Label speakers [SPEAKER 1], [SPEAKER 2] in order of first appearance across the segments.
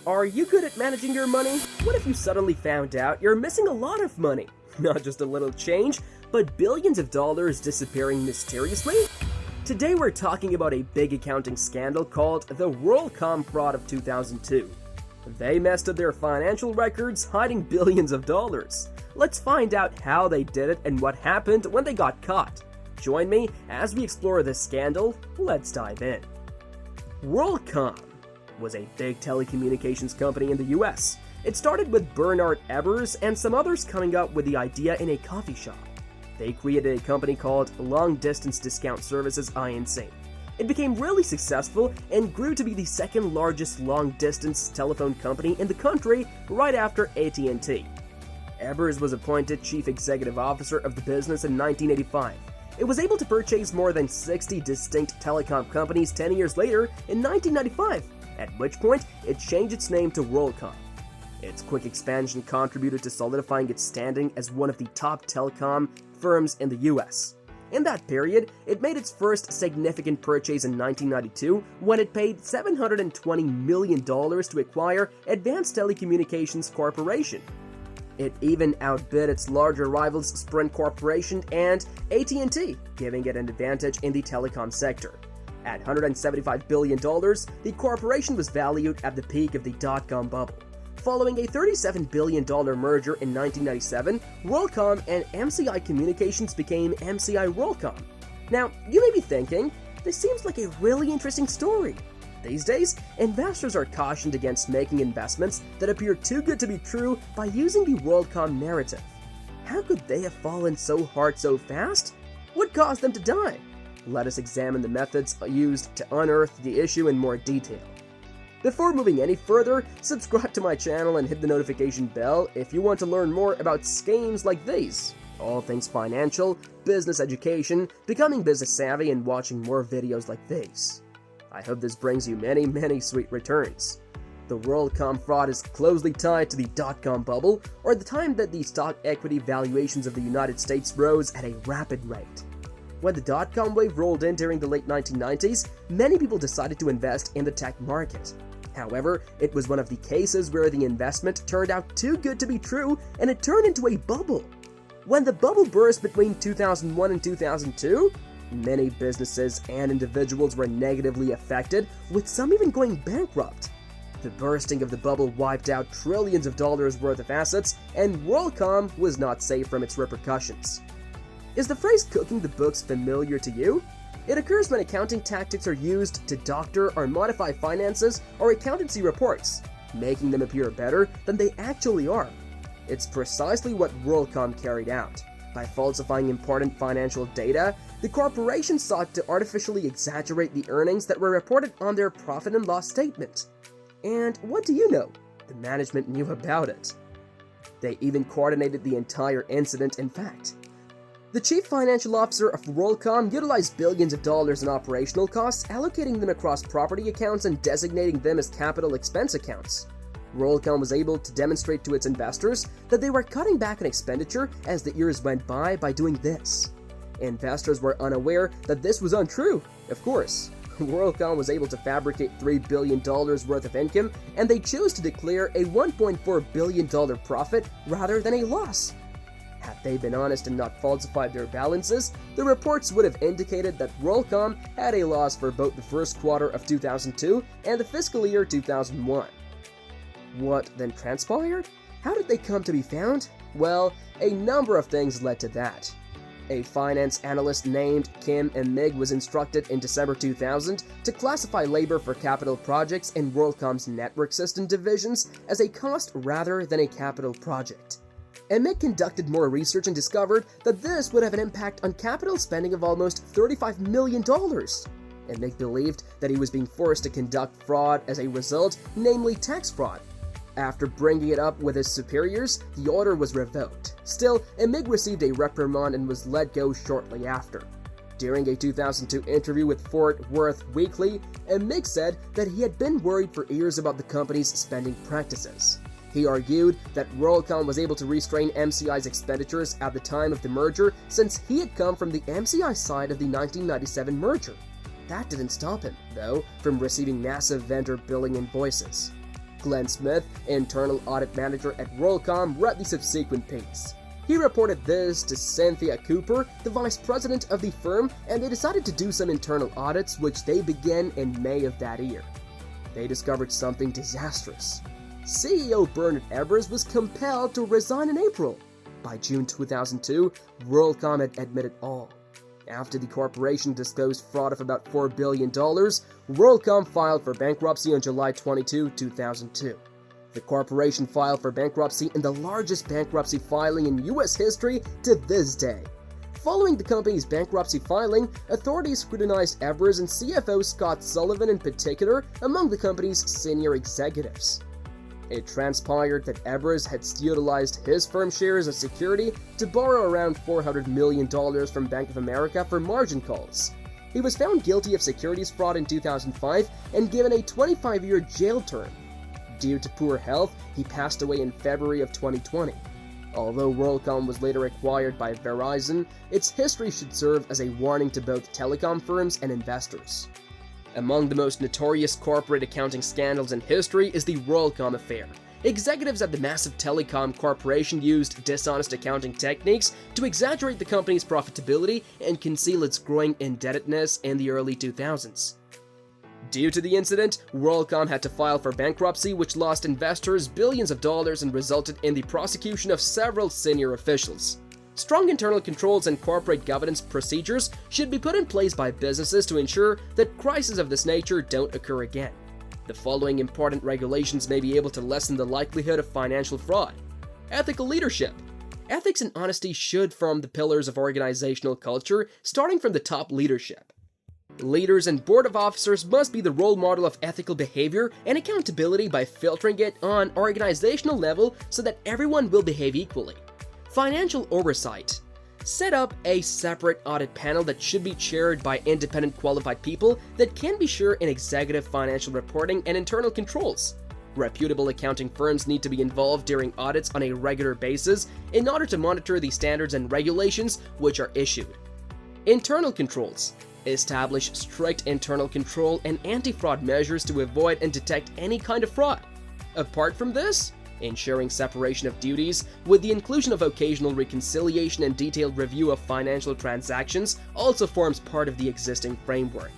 [SPEAKER 1] Are you good at managing your money? What if you suddenly found out you're missing a lot of money? Not just a little change, but billions of dollars disappearing mysteriously? Today we're talking about a big accounting scandal called the WorldCom fraud of 2002. They messed up their financial records, hiding billions of dollars. Let's find out how they did it and what happened when they got caught. Join me as we explore this scandal. Let's dive in. WorldCom was a big telecommunications company in the US. It started with Bernard Ebbers and some others coming up with the idea in a coffee shop. They created a company called Long Distance Discount Services Inc. It became really successful and grew to be the second largest long-distance telephone company in the country right after AT&T. Ebbers was appointed Chief Executive Officer of the business in 1985. It was able to purchase more than 60 distinct telecom companies 10 years later in 1995, at which point it changed its name to WorldCom. Its quick expansion contributed to solidifying its standing as one of the top telecom firms in the US. In that period, it made its first significant purchase in 1992 when it paid $720 million to acquire Advanced Telecommunications Corporation. It even outbid its larger rivals Sprint Corporation and AT&T, giving it an advantage in the telecom sector. At $175 billion, the corporation was valued at the peak of the dot-com bubble. Following a $37 billion merger in 1997, WorldCom and MCI Communications became MCI WorldCom. Now, you may be thinking, this seems like a really interesting story. These days, investors are cautioned against making investments that appear too good to be true by using the WorldCom narrative. How could they have fallen so hard so fast? What caused them to die? Let us examine the methods used to unearth the issue in more detail. Before moving any further, subscribe to my channel and hit the notification bell if you want to learn more about schemes like these. All things financial, business education, becoming business savvy, and watching more videos like these. I hope this brings you many sweet returns. The WorldCom fraud is closely tied to the dot-com bubble, or the time that the stock equity valuations of the United States rose at a rapid rate. When the dot-com wave rolled in during the late 1990s, many people decided to invest in the tech market. However, it was one of the cases where the investment turned out too good to be true and it turned into a bubble. When the bubble burst between 2001 and 2002, many businesses and individuals were negatively affected, with some even going bankrupt. The bursting of the bubble wiped out trillions of dollars worth of assets, and WorldCom was not safe from its repercussions. Is the phrase cooking the books familiar to you? It occurs when accounting tactics are used to doctor or modify finances or accountancy reports, making them appear better than they actually are. It's precisely what WorldCom carried out. By falsifying important financial data, the corporation sought to artificially exaggerate the earnings that were reported on their profit and loss statement. And what do you know? The management knew about it. They even coordinated the entire incident, in fact. The chief financial officer of WorldCom utilized billions of dollars in operational costs, allocating them across property accounts and designating them as capital expense accounts. WorldCom was able to demonstrate to its investors that they were cutting back on expenditure as the years went by doing this. Investors were unaware that this was untrue, of course. WorldCom was able to fabricate $3 billion worth of income, and they chose to declare a $1.4 billion profit rather than a loss. Had they been honest and not falsified their balances, the reports would have indicated that WorldCom had a loss for both the first quarter of 2002 and the fiscal year 2001. What then transpired? How did they come to be found? Well, a number of things led to that. A finance analyst named Kim Mig was instructed in December 2000 to classify labor for capital projects in WorldCom's network system divisions as a cost rather than a capital project. Mig conducted more research and discovered that this would have an impact on capital spending of almost $35 million. Mig believed that he was being forced to conduct fraud as a result, namely tax fraud. After bringing it up with his superiors, the order was revoked. Still, Mig received a reprimand and was let go shortly after. During a 2002 interview with Fort Worth Weekly, Mig said that he had been worried for years about the company's spending practices. He argued that WorldCom was able to restrain MCI's expenditures at the time of the merger since he had come from the MCI side of the 1997 merger. That didn't stop him, though, from receiving massive vendor billing invoices. Glenn Smith, internal audit manager at WorldCom, read the subsequent piece. He reported this to Cynthia Cooper, the vice president of the firm, and they decided to do some internal audits, which they began in May of that year. They discovered something disastrous. CEO Bernard Ebbers was compelled to resign in April. By June 2002, WorldCom had admitted all. After the corporation disclosed fraud of about $4 billion, WorldCom filed for bankruptcy on July 22, 2002. The corporation filed for bankruptcy in the largest bankruptcy filing in U.S. history to this day. Following the company's bankruptcy filing, authorities scrutinized Ebbers and CFO Scott Sullivan in particular among the company's senior executives. It transpired that Ebbers had utilized his firm shares as security to borrow around $400 million from Bank of America for margin calls. He was found guilty of securities fraud in 2005 and given a 25-year jail term. Due to poor health, he passed away in February of 2020. Although WorldCom was later acquired by Verizon, its history should serve as a warning to both telecom firms and investors. Among the most notorious corporate accounting scandals in history is the WorldCom affair. Executives at the massive telecom corporation used dishonest accounting techniques to exaggerate the company's profitability and conceal its growing indebtedness in the early 2000s. Due to the incident, WorldCom had to file for bankruptcy, which lost investors billions of dollars and resulted in the prosecution of several senior officials. Strong internal controls and corporate governance procedures should be put in place by businesses to ensure that crises of this nature don't occur again. The following important regulations may be able to lessen the likelihood of financial fraud. Ethical leadership. Ethics and honesty should form the pillars of organizational culture, starting from the top leadership. Leaders and board of officers must be the role model of ethical behavior and accountability by filtering it on organizational level so that everyone will behave equally. Financial oversight. Set up a separate audit panel that should be chaired by independent qualified people that can be sure in executive financial reporting and internal controls. Reputable accounting firms need to be involved during audits on a regular basis in order to monitor the standards and regulations which are issued. Internal controls. Establish strict internal control and anti-fraud measures to avoid and detect any kind of fraud. Apart from this, ensuring separation of duties with the inclusion of occasional reconciliation and detailed review of financial transactions also forms part of the existing framework.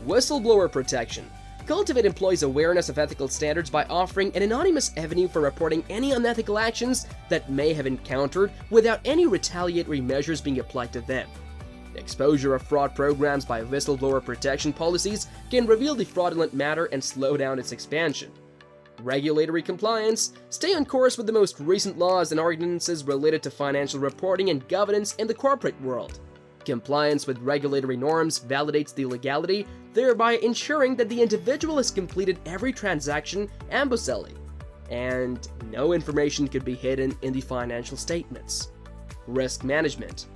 [SPEAKER 1] Whistleblower protection. Cultivate employees' awareness of ethical standards by offering an anonymous avenue for reporting any unethical actions that may have encountered without any retaliatory measures being applied to them. Exposure of fraud programs by whistleblower protection policies can reveal the fraudulent matter and slow down its expansion. Regulatory compliance. Stay on course with the most recent laws and ordinances related to financial reporting and governance in the corporate world. Compliance with regulatory norms validates the legality, thereby ensuring that the individual has completed every transaction ambuscally, and no information could be hidden in the financial statements. Risk management.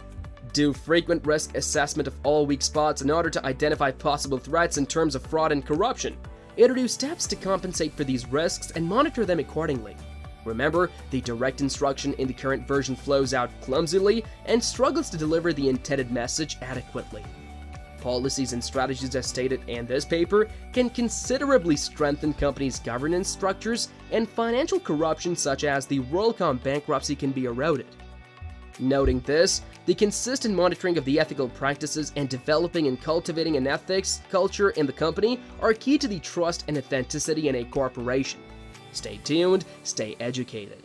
[SPEAKER 1] Do frequent risk assessment of all weak spots in order to identify possible threats in terms of fraud and corruption. Introduce steps to compensate for these risks and monitor them accordingly. Remember, the direct instruction in the current version flows out clumsily and struggles to deliver the intended message adequately. Policies and strategies as stated in this paper can considerably strengthen companies' governance structures, and financial corruption such as the WorldCom bankruptcy can be eroded. Noting this, the consistent monitoring of the ethical practices and developing and cultivating an ethics culture in the company are key to the trust and authenticity in a corporation. Stay tuned, stay educated.